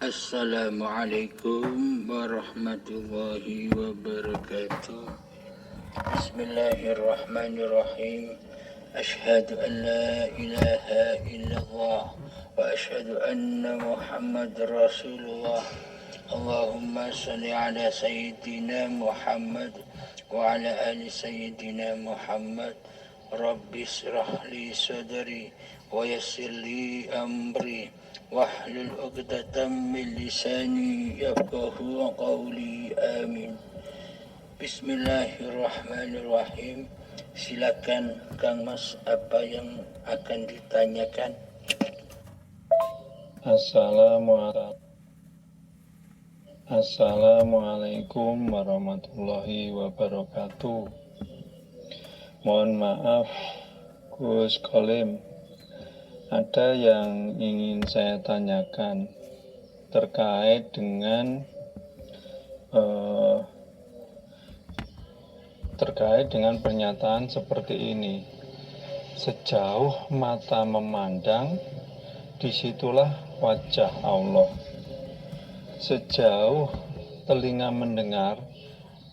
Assalamualaikum warahmatullahi wabarakatuh. Bismillahirrahmanirrahim. Ashhadu an la ilaha illallah wa ashhadu anna Muhammad Rasulullah. Allahumma salli ala Sayyidina Muhammad wa ala ali Sayyidina Muhammad. Rabbi israh li sadri wa yassir li amri wahlul 'uqdatam min lisani yafqahu qawli. Amin. Bismillahirrahmanirrahim. Silakan Kang Mas, apa yang akan ditanyakan? Assalamualaikum warahmatullahi wabarakatuh. Mohon maaf Gus Kolim, ada yang ingin saya tanyakan terkait dengan pernyataan seperti ini. Sejauh mata memandang, disitulah wajah Allah. Sejauh telinga mendengar,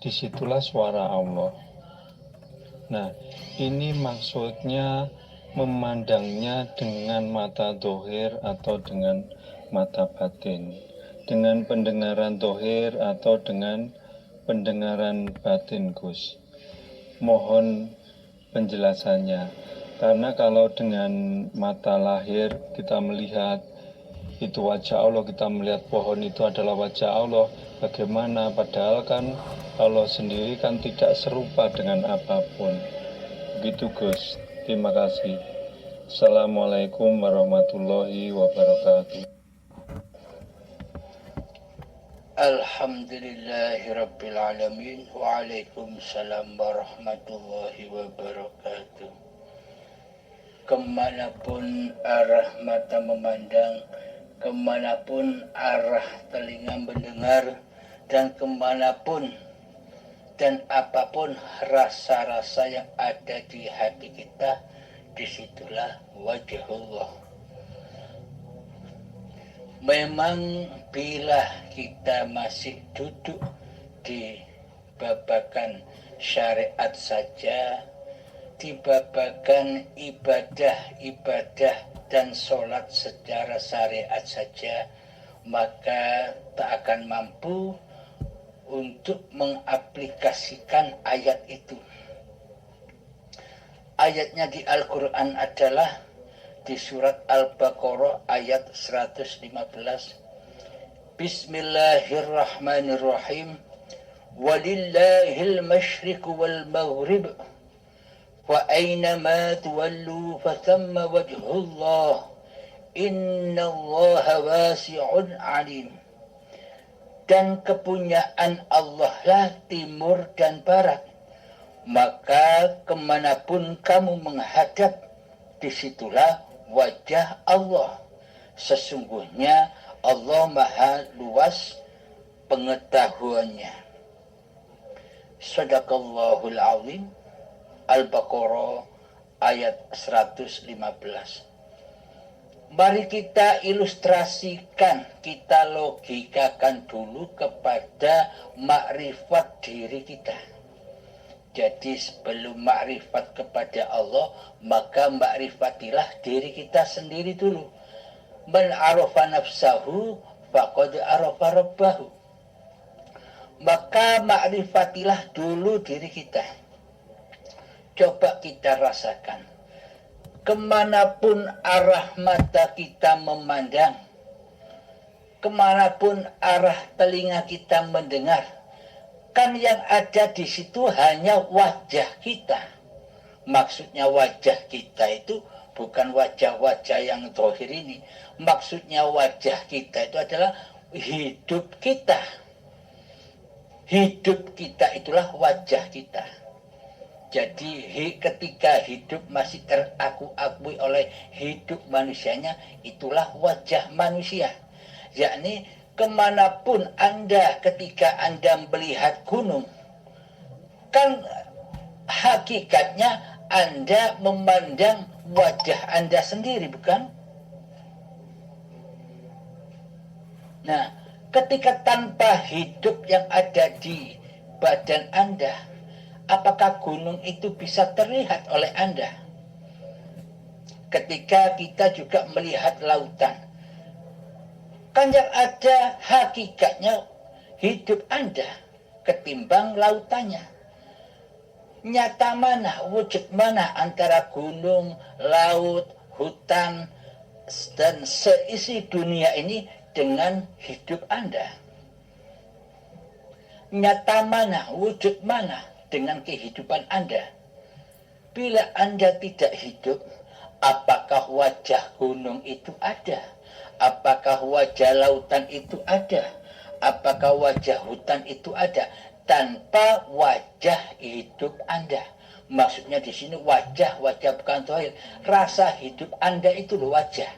disitulah suara Allah. Nah, ini maksudnya memandangnya dengan mata dohir atau dengan mata batin, dengan pendengaran dohir atau dengan pendengaran batin, Gus. Mohon penjelasannya, karena kalau dengan mata lahir kita melihat itu wajah Allah, kita melihat pohon itu adalah wajah Allah, bagaimana? Padahal kan Allah sendiri kan tidak serupa dengan apapun. Begitu Gus, terima kasih. Assalamualaikum warahmatullahi wabarakatuh. Alhamdulillahirabbil alamin. Waalaikumsalam warahmatullahi wabarakatuh. Kemanapun arah mata memandang, kemanapun arah telinga mendengar, dan kemanapun dan apapun rasa-rasa yang ada di hati kita, disitulah wajahullah. Memang bila kita masih duduk di babakan syariat saja, di babakan ibadah dan sholat secara syariat saja, maka tak akan mampu untuk mengaplikasikan ayat itu. Ayatnya di Al-Quran adalah di surat Al-Baqarah ayat 115. Bismillahirrahmanirrahim. Walillahil masyriqu wal maghrib wa aynama tuwallu fathamma wajhullah innallaha wasi'un alim. Dan kepunyaan Allah lah timur dan barat, maka kemanapun kamu menghadap, disitulah wajah Allah. Sesungguhnya Allah maha luas pengetahuannya. Shadaqallahul azim. Al-Baqarah ayat 115. Mari kita ilustrasikan, kita logikakan dulu kepada makrifat diri kita. Jadi sebelum makrifat kepada Allah, maka makrifatilah diri kita sendiri dulu. Man arafa nafsahu faqad arafa rabbahu. Maka makrifatilah dulu diri kita. Coba kita rasakan. Kemanapun arah mata kita memandang, kemanapun arah telinga kita mendengar, kan yang ada di situ hanya wajah kita. Maksudnya wajah kita itu bukan wajah-wajah yang zahir ini. Maksudnya wajah kita itu adalah hidup kita. Hidup kita itulah wajah kita. Jadi ketika hidup masih teraku-akui oleh hidup manusianya, itulah wajah manusia. Yakni kemanapun Anda ketika Anda melihat gunung, kan hakikatnya Anda memandang wajah Anda sendiri, bukan? Nah, ketika tanpa hidup yang ada di badan Anda, apakah gunung itu bisa terlihat oleh Anda? Ketika kita juga melihat lautan, kan yang ada hakikatnya hidup Anda ketimbang lautannya. Nyata mana, wujud mana antara gunung, laut, hutan, dan seisi dunia ini dengan hidup Anda? Nyata mana, wujud mana dengan kehidupan Anda? Bila Anda tidak hidup, apakah wajah gunung itu ada? Apakah wajah lautan itu ada? Apakah wajah hutan itu ada? Tanpa wajah hidup Anda. Maksudnya di sini wajah bukan zahir. Rasa hidup Anda itu loh wajah.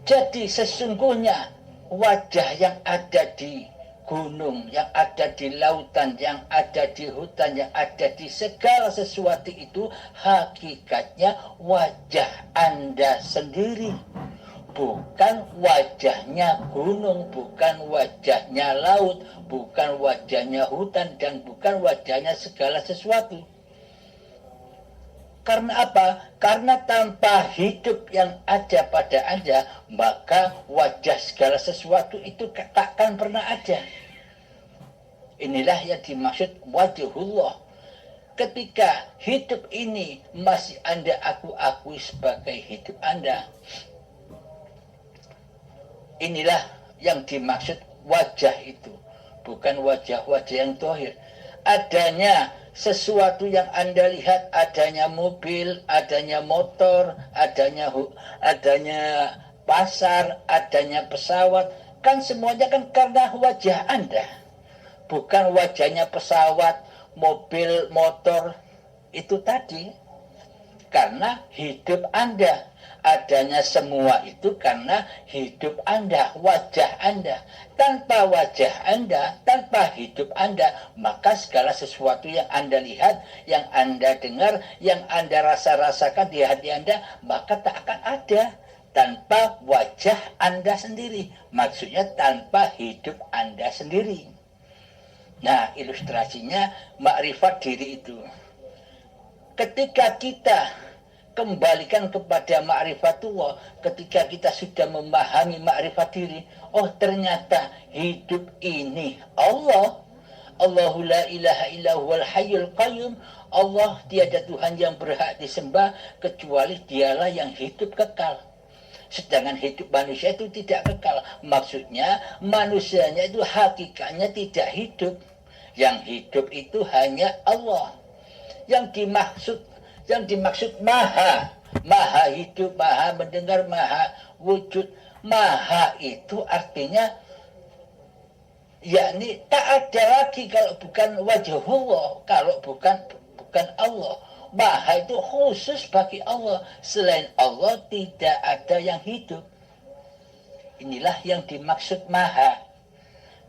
Jadi sesungguhnya wajah yang ada di gunung, yang ada di lautan, yang ada di hutan, yang ada di segala sesuatu itu hakikatnya wajah Anda sendiri. Bukan wajahnya gunung, bukan wajahnya laut, bukan wajahnya hutan, dan bukan wajahnya segala sesuatu. Karena apa? Karena tanpa hidup yang ada pada Anda, maka wajah segala sesuatu itu takkan pernah ada. Inilah yang dimaksud wajhullah. Ketika hidup ini masih Anda akui sebagai hidup Anda, inilah yang dimaksud wajah itu, bukan wajah-wajah yang zahir. Adanya sesuatu yang Anda lihat, adanya mobil, adanya motor, adanya pasar, adanya pesawat, kan semuanya kan karena wajah Anda, bukan wajahnya pesawat, mobil, motor itu tadi. Karena hidup Anda. Adanya semua itu karena hidup Anda, wajah Anda. Tanpa wajah Anda, tanpa hidup Anda, maka segala sesuatu yang Anda lihat, yang Anda dengar, yang Anda rasakan di hati Anda, maka tak akan ada tanpa wajah Anda sendiri. Maksudnya tanpa hidup Anda sendiri. Nah, ilustrasinya makrifat diri itu. Ketika kita kembalikan kepada ma'rifatullah, ketika kita sudah memahami ma'rifat diri, oh ternyata hidup ini Allah. Allahu la ilaha illa huwal hayyul qayyum. Allah tiada Tuhan yang berhak disembah kecuali dialah yang hidup kekal. Sedangkan hidup manusia itu tidak kekal. Maksudnya manusianya itu hakikatnya tidak hidup. Yang hidup itu hanya Allah. Yang dimaksud maha hidup, maha mendengar, maha wujud. Maha itu artinya yakni tak ada lagi kalau bukan wajhullah, kalau bukan Allah. Maha itu khusus bagi Allah. Selain Allah tidak ada yang hidup. Inilah yang dimaksud maha.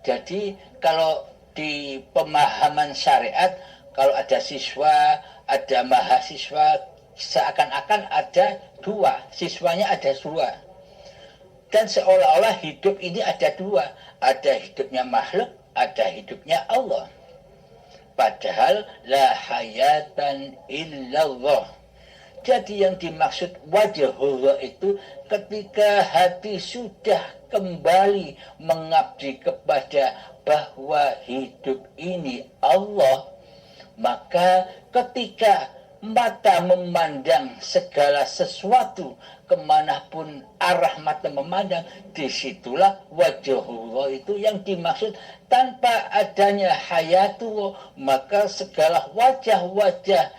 Jadi kalau di pemahaman syariat, kalau ada siswa, ada mahasiswa, seakan-akan ada dua, siswanya ada dua. Dan seolah-olah hidup ini ada dua, ada hidupnya makhluk, ada hidupnya Allah. Padahal la hayatan illallah. Jadi yang dimaksud wajhullah itu ketika hati sudah kembali mengabdi kepada bahwa hidup ini Allah, maka ketika mata memandang segala sesuatu, kemanapun arah mata memandang, disitulah wajhullah itu yang dimaksud. Tanpa adanya hayatullah, maka segala wajah-wajah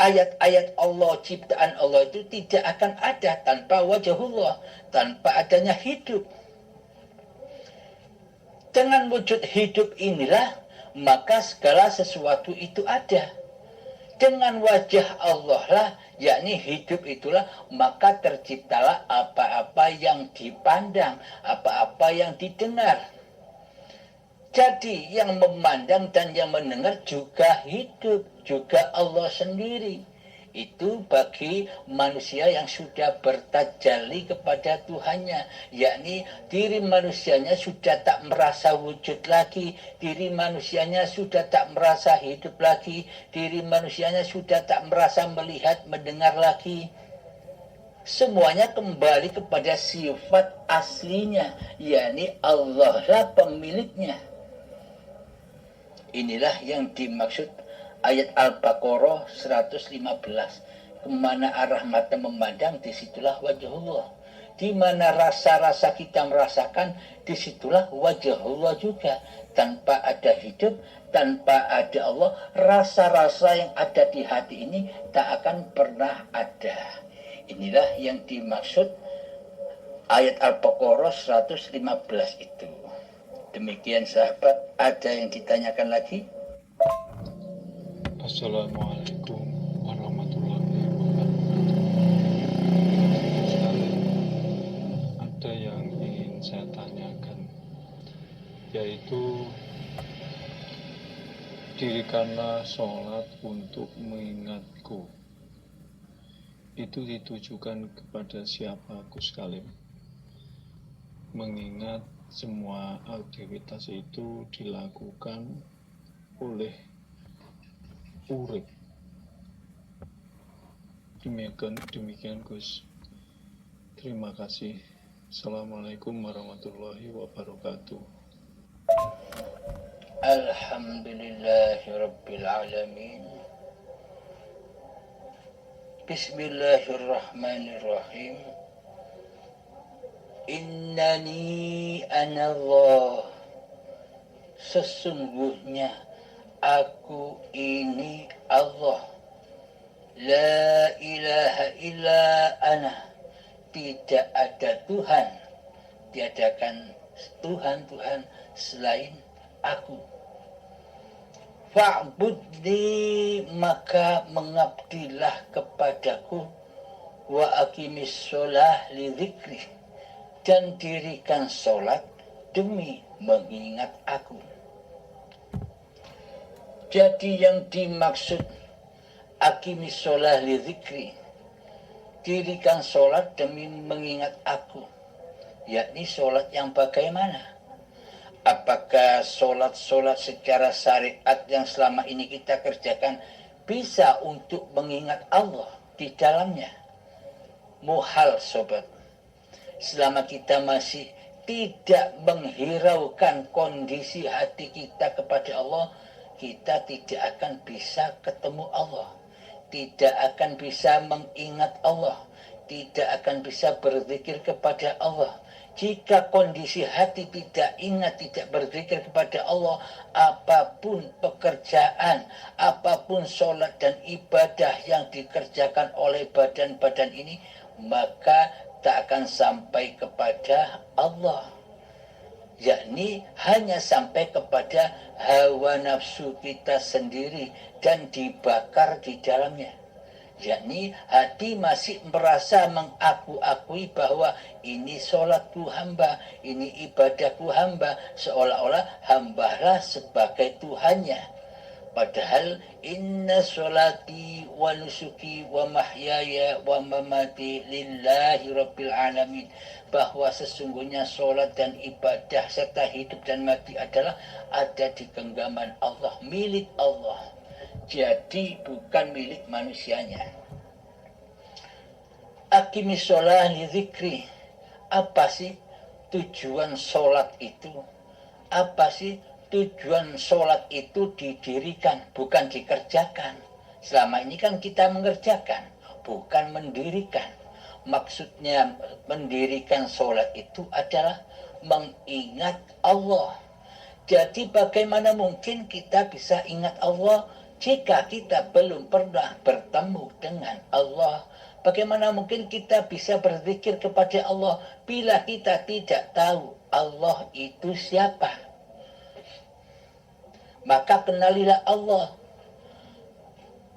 ayat-ayat Allah, ciptaan Allah itu tidak akan ada tanpa wajhullah, tanpa adanya hidup. Dengan wujud hidup inilah maka segala sesuatu itu ada. Dengan wajah Allah lah, yakni hidup itulah, maka terciptalah apa-apa yang dipandang, apa-apa yang didengar. Jadi yang memandang dan yang mendengar juga hidup, juga Allah sendiri. Itu bagi manusia yang sudah bertajalli kepada Tuhannya, yakni diri manusianya sudah tak merasa wujud lagi, diri manusianya sudah tak merasa hidup lagi, diri manusianya sudah tak merasa melihat, mendengar lagi. Semuanya kembali kepada sifat aslinya, yakni Allah lah pemiliknya. Inilah yang dimaksud ayat Al-Baqarah 115. Kemana arah mata memandang, disitulah wajahullah. Di mana rasa-rasa kita merasakan, disitulah wajahullah juga. Tanpa ada hidup, tanpa ada Allah, rasa-rasa yang ada di hati ini tak akan pernah ada. Inilah yang dimaksud ayat Al-Baqarah 115 itu. Demikian sahabat, ada yang ditanyakan lagi? Assalamualaikum warahmatullahi wabarakatuh. Sekali ada yang ingin saya tanyakan, yaitu dirikanlah sholat untuk mengingatku. Itu ditujukan kepada siapa Gus Kalim? Mengingat semua aktivitas itu dilakukan oleh urip. Demikian Gus. Terima kasih. Assalamualaikum warahmatullahi wabarakatuh. Alhamdulillahirabbil alamin. Bismillahirrahmanirrahim. Innani anallah. Sesungguhnya aku ini Allah. La ilaha illa ana. Tidak ada Tuhan, tiadakan Tuhan selain aku. Fa'budni, maka mengabdilah kepadaku. Wa aqimis sholah li dzikri, dan dirikan sholat demi mengingat aku. Jadi yang dimaksud aqimis sholah li dzikri, dirikan sholat demi mengingat aku, yakni sholat yang bagaimana? Apakah sholat-sholat secara syariat yang selama ini kita kerjakan bisa untuk mengingat Allah di dalamnya? Muhal sobat. Selama kita masih tidak menghiraukan kondisi hati kita kepada Allah, kita tidak akan bisa ketemu Allah, tidak akan bisa mengingat Allah, tidak akan bisa berzikir kepada Allah. Jika kondisi hati tidak ingat, tidak berzikir kepada Allah, apapun pekerjaan, apapun sholat dan ibadah yang dikerjakan oleh badan-badan ini, maka tak akan sampai kepada Allah. Yakni hanya sampai kepada hawa nafsu kita sendiri dan dibakar di dalamnya. Yakni hati masih merasa mengaku-akui bahwa ini sholatku hamba, ini ibadahku hamba, seolah-olah hambalah sebagai Tuhannya. Padahal inna sholati wa nusuki wa mahyaya wa mamati lillahi rabbil alamin, bahwa sesungguhnya sholat dan ibadah serta hidup dan mati adalah ada di genggaman Allah, milik Allah. Jadi bukan milik manusianya. Aqimis sholah li dzikri. Apa sih tujuan sholat itu? Apa sih tujuan sholat itu didirikan, bukan dikerjakan? Selama ini kan kita mengerjakan, bukan mendirikan. Maksudnya mendirikan sholat itu adalah mengingat Allah. Jadi bagaimana mungkin kita bisa ingat Allah jika kita belum pernah bertemu dengan Allah? Bagaimana mungkin kita bisa berzikir kepada Allah bila kita tidak tahu Allah itu siapa? Maka kenalilah Allah.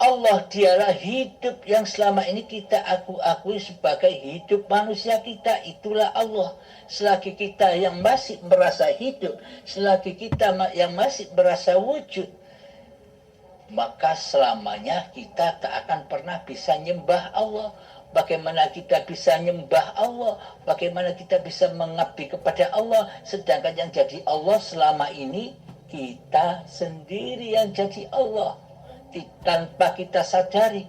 Allah dialah hidup yang selama ini kita akui sebagai hidup manusia kita. Itulah Allah. Selagi kita yang masih merasa hidup, selagi kita yang masih merasa wujud, maka selamanya kita tak akan pernah bisa nyembah Allah. Bagaimana kita bisa nyembah Allah? Bagaimana kita bisa mengabdi kepada Allah? Sedangkan yang jadi Allah selama ini kita sendiri yang jadi Allah. Tanpa kita sadari.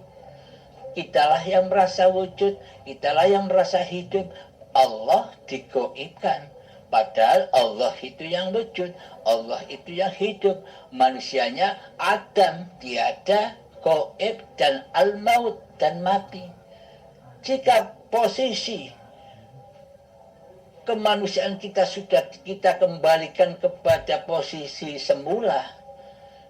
Kitalah yang merasa wujud, kitalah yang merasa hidup. Allah digoibkan. Padahal Allah itu yang wujud, Allah itu yang hidup. Manusianya Adam, tiada, goib, dan al-maut, dan mati. Jika posisi kemanusiaan kita sudah kita kembalikan kepada posisi semula,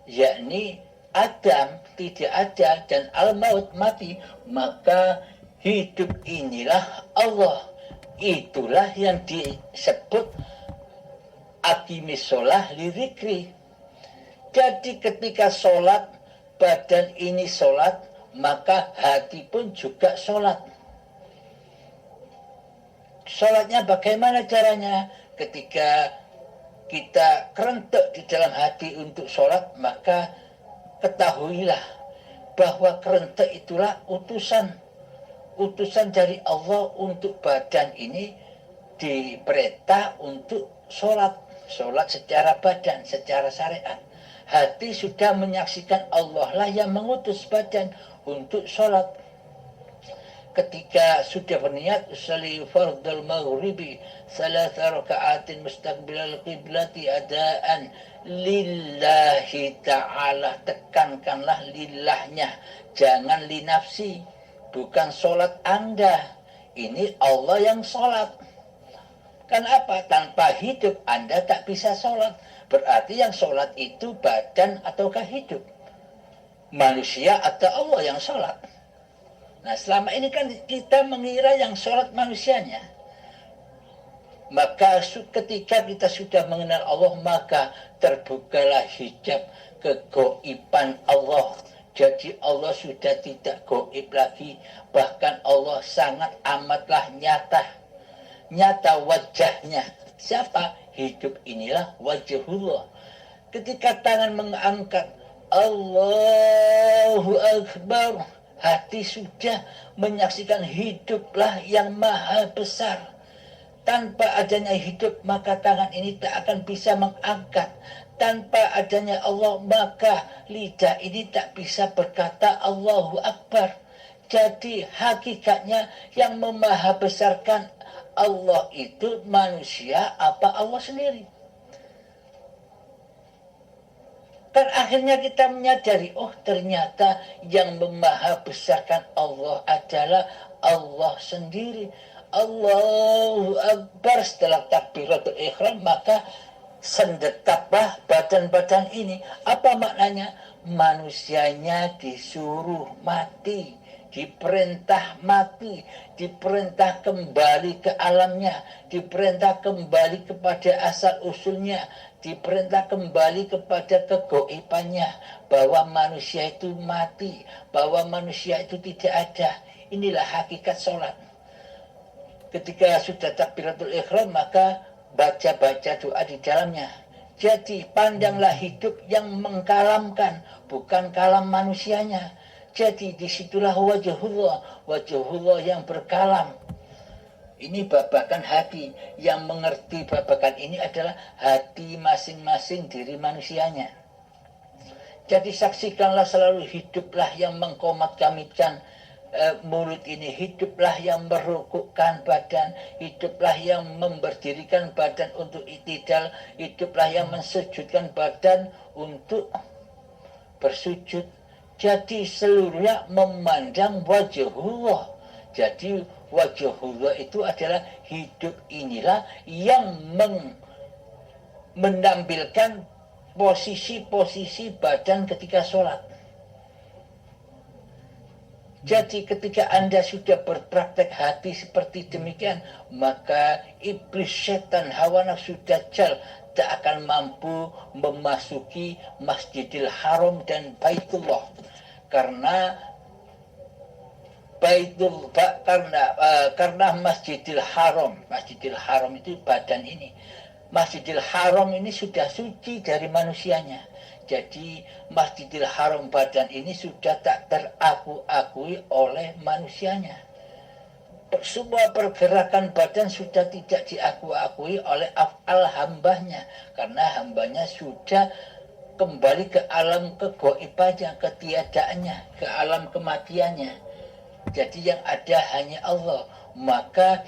yakni Adam tidak ada dan al-maut mati, maka hidup inilah Allah. Itulah yang disebut aqimis sholah lirikri. Jadi ketika sholat, badan ini sholat, maka hati pun juga sholat. Sholatnya bagaimana caranya? Ketika kita kerentek di dalam hati untuk sholat, maka ketahuilah bahwa kerentek itulah utusan dari Allah untuk badan ini diperintah untuk sholat secara badan, secara syariat. Hati sudah menyaksikan Allah lah yang mengutus badan untuk sholat. Ketika sudah berniat usolli fardal maghribi salasa raka'atin mustaqbilal qiblati adaan lillahi ta'ala, tekankanlah lillahnya, jangan linafsi, bukan sholat Anda, ini Allah yang sholat. Kenapa? Tanpa hidup Anda tak bisa sholat. Berarti yang sholat itu badan ataukah hidup? Manusia atau Allah yang sholat? Nah, selama ini kan kita mengira yang sholat manusianya. Maka ketika kita sudah mengenal Allah, maka terbukalah hijab kegoiban Allah. Jadi Allah sudah tidak goib lagi. Bahkan Allah sangat amatlah nyata wajahnya. Siapa? Hidup inilah wajhullah. Ketika tangan mengangkat Allahu Akbar, hati sudah menyaksikan hiduplah yang maha besar. Tanpa adanya hidup, maka tangan ini tak akan bisa mengangkat. Tanpa adanya Allah, maka lidah ini tak bisa berkata Allahu Akbar. Jadi hakikatnya yang memaha besarkan Allah itu manusia apa Allah sendiri? Kan akhirnya kita menyadari, oh ternyata yang memaha besarkan Allah adalah Allah sendiri. Allahu Akbar, setelah takbiratul ihram maka sendetaplah badan-badan ini. Apa maknanya? Manusianya disuruh mati, diperintah mati, diperintah kembali ke alamnya, diperintah kembali kepada asal usulnya, diperintah kembali kepada kegoibannya, bahwa manusia itu mati, bahwa manusia itu tidak ada. Inilah hakikat sholat. Ketika sudah takbiratul ihram maka baca-baca doa di dalamnya. Jadi pandanglah hidup yang mengkalamkan, bukan kalam manusianya. Jadi disitulah wajhullah yang berkalam. Ini babakan hati. Yang mengerti babakan ini adalah hati masing-masing diri manusianya. Jadi saksikanlah selalu, hiduplah yang mengkomat-kamitkan mulut ini, hiduplah yang merukukkan badan, hiduplah yang memberdirikan badan untuk itidal, hiduplah yang mensujudkan badan untuk bersujud. Jadi seluruhnya memandang wajhullah. Jadi wajhullah itu adalah hidup inilah yang menampilkan posisi-posisi badan ketika sholat. Jadi ketika Anda sudah berpraktek hati seperti demikian, maka iblis, setan, hawa nafsu, dajjal tak akan mampu memasuki Masjidil Haram dan Baitullah. Karena Masjidil Haram itu badan ini. Masjidil Haram ini sudah suci dari manusianya. Jadi Masjidil Haram Badan ini sudah tak teraku-akui oleh manusianya. Semua pergerakan badan sudah tidak diakui oleh af'al hambanya, karena hambanya sudah kembali ke alam kegoibannya, ketiadaannya, ke alam kematiannya. Jadi yang ada hanya Allah. Maka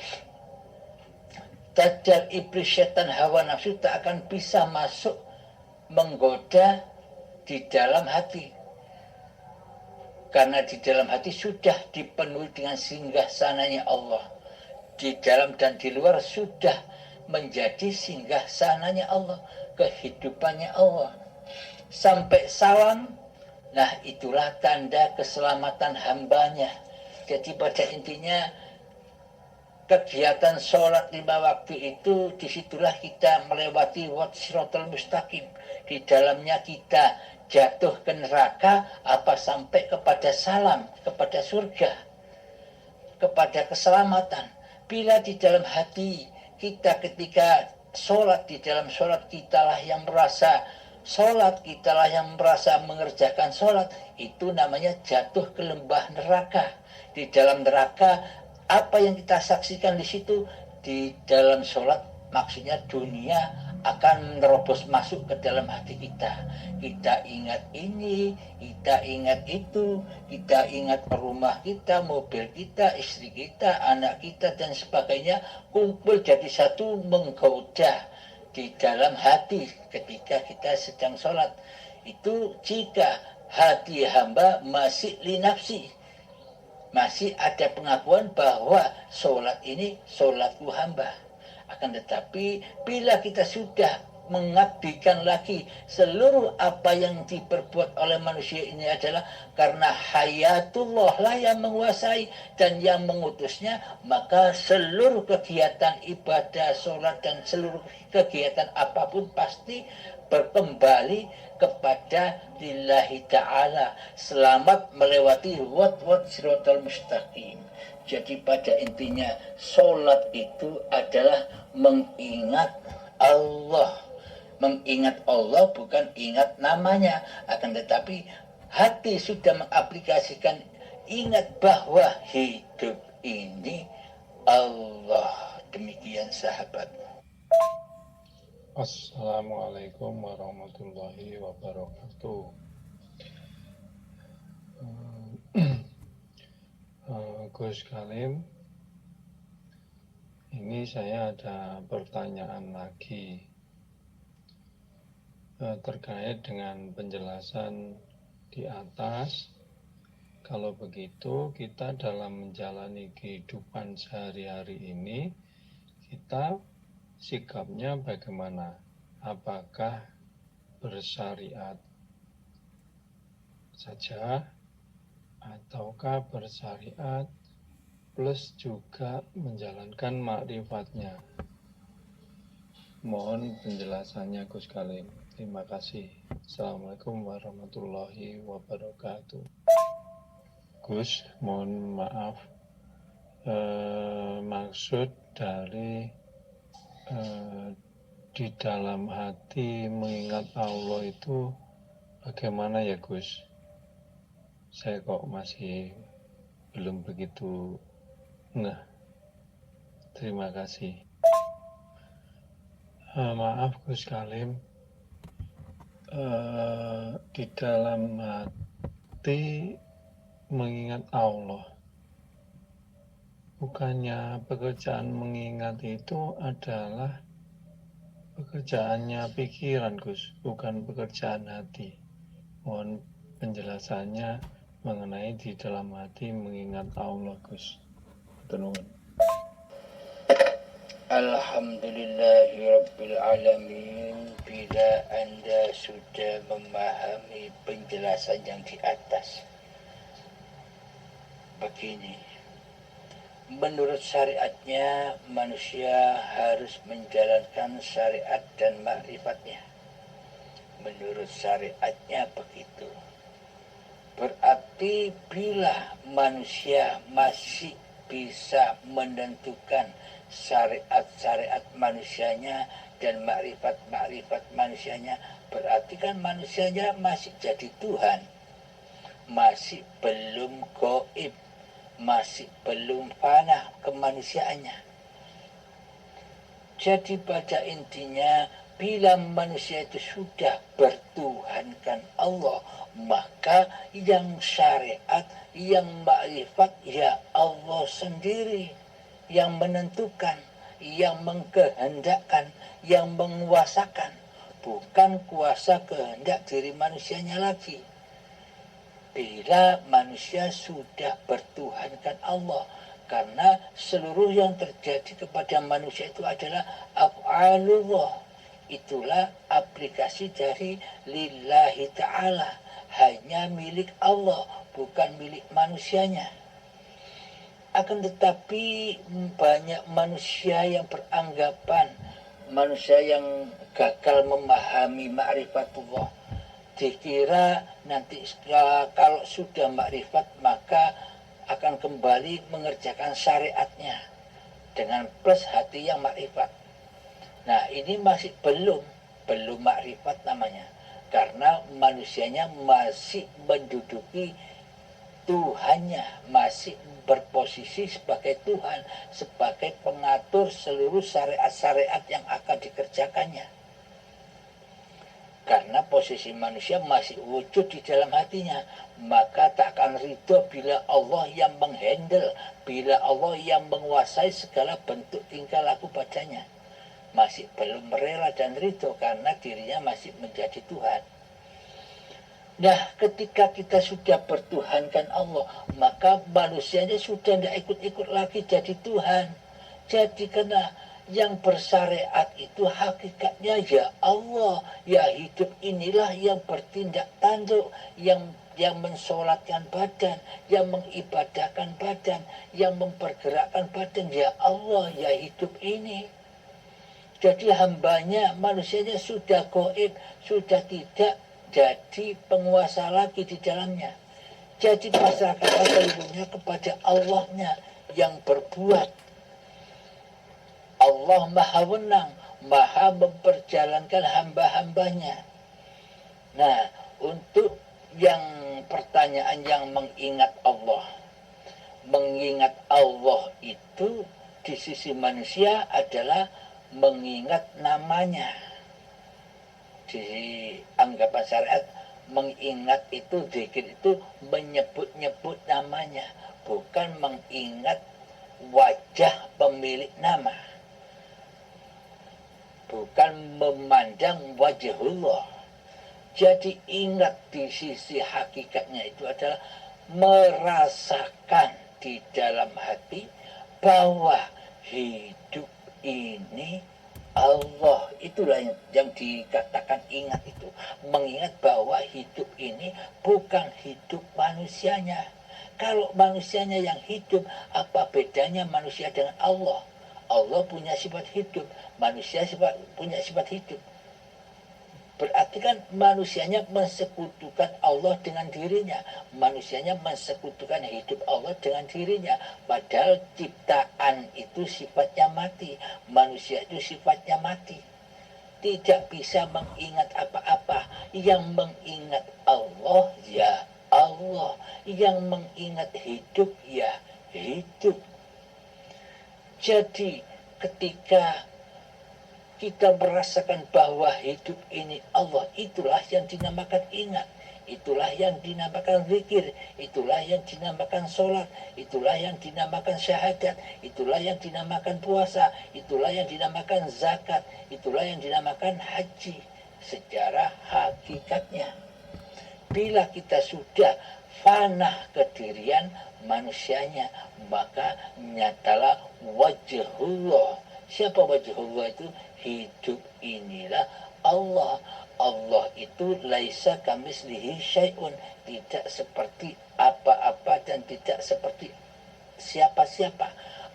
dajjal, iblis, setan, hawa nafsu tak akan bisa masuk menggoda di dalam hati, karena di dalam hati sudah dipenuhi dengan singgasananya Allah. Di dalam dan di luar sudah menjadi singgasananya Allah, kehidupannya Allah. Sampai salam, nah itulah tanda keselamatan hambanya. Jadi pada intinya kegiatan sholat 5 waktu itu, disitulah kita melewati siratal mustaqim. Di dalamnya kita jatuh ke neraka apa sampai kepada salam, kepada surga, kepada keselamatan. Bila di dalam hati kita ketika sholat, di dalam sholat kitalah yang merasa sholat, kitalah yang merasa mengerjakan sholat, itu namanya jatuh ke lembah neraka. Di dalam neraka, apa yang kita saksikan di situ, di dalam sholat, maksudnya dunia akan menerobos masuk ke dalam hati kita. Kita ingat ini, kita ingat itu, kita ingat rumah kita, mobil kita, istri kita, anak kita, dan sebagainya, kumpul jadi satu menggoda di dalam hati ketika kita sedang sholat. Itu jika hati hamba masih linafsi, masih ada pengakuan bahwa sholat ini sholatku hamba. Akan tetapi bila kita sudah mengabdikan lagi, seluruh apa yang diperbuat oleh manusia ini adalah karena hayatullah lah yang menguasai dan yang mengutusnya, maka seluruh kegiatan ibadah, sholat, dan seluruh kegiatan apapun pasti berkembali kepada lillahi ta'ala. Selamat melewati wat siratal mustaqim. Jadi pada intinya sholat itu adalah mengingat Allah. Mengingat Allah bukan ingat namanya. Akan tetapi hati sudah mengaplikasikan, ingat bahwa hidup ini Allah. Demikian sahabat. Assalamualaikum warahmatullahi wabarakatuh. Gus Kalim, ini saya ada pertanyaan lagi terkait dengan penjelasan di atas. Kalau begitu, kita dalam menjalani kehidupan sehari-hari ini, kita sikapnya bagaimana? Apakah bersyariat saja ataukah bersyariat plus juga menjalankan makrifatnya? Mohon penjelasannya Gus Kalim. Terima kasih. Assalamualaikum warahmatullahi wabarakatuh. Gus, mohon maaf, maksud dari di dalam hati mengingat Allah itu bagaimana ya Gus? Saya kok masih belum begitu terima kasih. Maaf Gus Kalim, di dalam hati mengingat Allah, bukannya pekerjaan mengingat itu adalah pekerjaannya pikiran Gus, bukan pekerjaan hati. Mohon penjelasannya mengenai di dalam hati mengingat Allah Gus. Tenun. Alhamdulillahirabbil alamin. Bila Anda sudah memahami penjelasan yang di atas, begini, menurut syariatnya manusia harus menjalankan syariat dan makrifatnya. Menurut syariatnya begitu. Berarti bila manusia masih bisa menentukan syariat-syariat manusianya dan makrifat-makrifat manusianya, berarti kan manusianya masih jadi Tuhan, masih belum gaib, masih belum fana kemanusiaannya. Jadi pada intinya, bila manusia itu sudah bertuhankan Allah, maka yang syariat, yang makrifat, ya Allah sendiri yang menentukan, yang mengkehendakkan, yang menguasakan, bukan kuasa kehendak diri manusianya lagi. Bila manusia sudah bertuhankan Allah, karena seluruh yang terjadi kepada manusia itu adalah af'alullah, itulah aplikasi dari lillahi ta'ala, hanya milik Allah, bukan milik manusianya. Akan tetapi banyak manusia yang beranggapan, manusia yang gagal memahami ma'rifatullah, dikira nanti kalau sudah makrifat maka akan kembali mengerjakan syariatnya dengan plus hati yang makrifat. Nah, ini masih belum makrifat namanya, karena manusianya masih menduduki Tuhannya, masih berposisi sebagai Tuhan, sebagai pengatur seluruh syariat-syariat yang akan dikerjakannya. Karena posisi manusia masih wujud di dalam hatinya, maka tak akan ridho bila Allah yang menghandle, bila Allah yang menguasai segala bentuk tingkah laku padanya. Masih belum rela dan ridho karena dirinya masih menjadi Tuhan. Nah, ketika kita sudah bertuhankan Allah, maka manusianya sudah tidak ikut-ikut lagi jadi Tuhan. Jadi karena yang bersyariat itu hakikatnya ya Allah, ya hidup inilah yang bertindak tanduk, yang mensolatkan badan, yang mengibadahkan badan, yang mempergerakkan badan, ya Allah, ya hidup ini. Jadi hambanya, manusianya sudah gaib, sudah tidak jadi penguasa lagi di dalamnya. Jadi masyarakat seluruhnya kepada Allahnya yang berbuat. Allah maha wenang, maha memperjalankan hamba-hambanya. Nah, untuk yang pertanyaan yang mengingat Allah. Mengingat Allah itu di sisi manusia adalah mengingat namanya. Di anggapan syariat, mengingat itu, zikir itu menyebut-nyebut namanya, bukan mengingat wajah pemilik nama, bukan memandang wajahullah. Jadi ingat di sisi hakikatnya itu adalah merasakan di dalam hati bahwa hidup ini Allah, itulah yang dikatakan ingat itu. Mengingat bahwa hidup ini bukan hidup manusianya. Kalau manusianya yang hidup, apa bedanya manusia dengan Allah? Allah punya sifat hidup, manusia punya sifat hidup. Berarti kan manusianya mensekutukan Allah dengan dirinya. Manusianya mensekutukan hidup Allah dengan dirinya. Padahal ciptaan itu sifatnya mati. Manusia itu sifatnya mati. Tidak bisa mengingat apa-apa. Yang mengingat Allah, ya Allah. Yang mengingat hidup, ya hidup. Jadi ketika kita merasakan bahwa hidup ini Allah, itulah yang dinamakan ingat, itulah yang dinamakan zikir, itulah yang dinamakan sholat, itulah yang dinamakan syahadat, itulah yang dinamakan puasa, itulah yang dinamakan zakat, itulah yang dinamakan haji secara hakikatnya. Bila kita sudah fana kedirian manusianya, maka nyatalah wajhullah. Siapa wajhullah itu? Hidup inilah Allah. Allah itu laisa kamislihi syai'un, tidak seperti apa-apa dan tidak seperti siapa-siapa.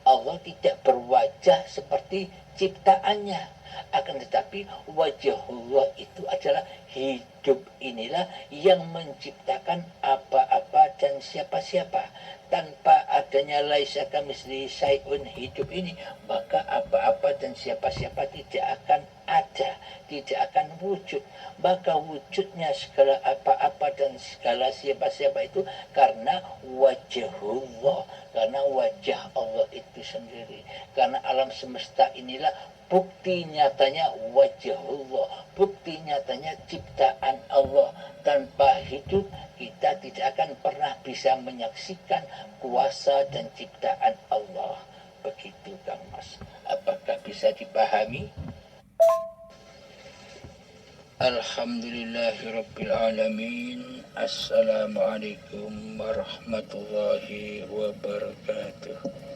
Allah tidak berwajah seperti ciptaannya. Akan tetapi wajahullah itu adalah hidup inilah yang menciptakan apa-apa dan siapa-siapa. Tanpa adanya laisa kamitslihi syai'un hidup ini, maka apa-apa dan siapa-siapa tidak akan ada, tidak akan wujud. Maka wujudnya segala apa-apa dan segala siapa-siapa itu karena wajahullah, karena wajah Allah itu sendiri. Karena alam semesta inilah bukti nyatanya wajahullah, bukti nyatanya ciptaan Allah. Tanpa hidup kita tidak akan pernah bisa menyaksikan kuasa dan ciptaan Allah. Begitu Kang Mas. Apakah bisa dipahami? Alhamdulillahirabbil alamin. Assalamualaikum warahmatullahi wabarakatuh.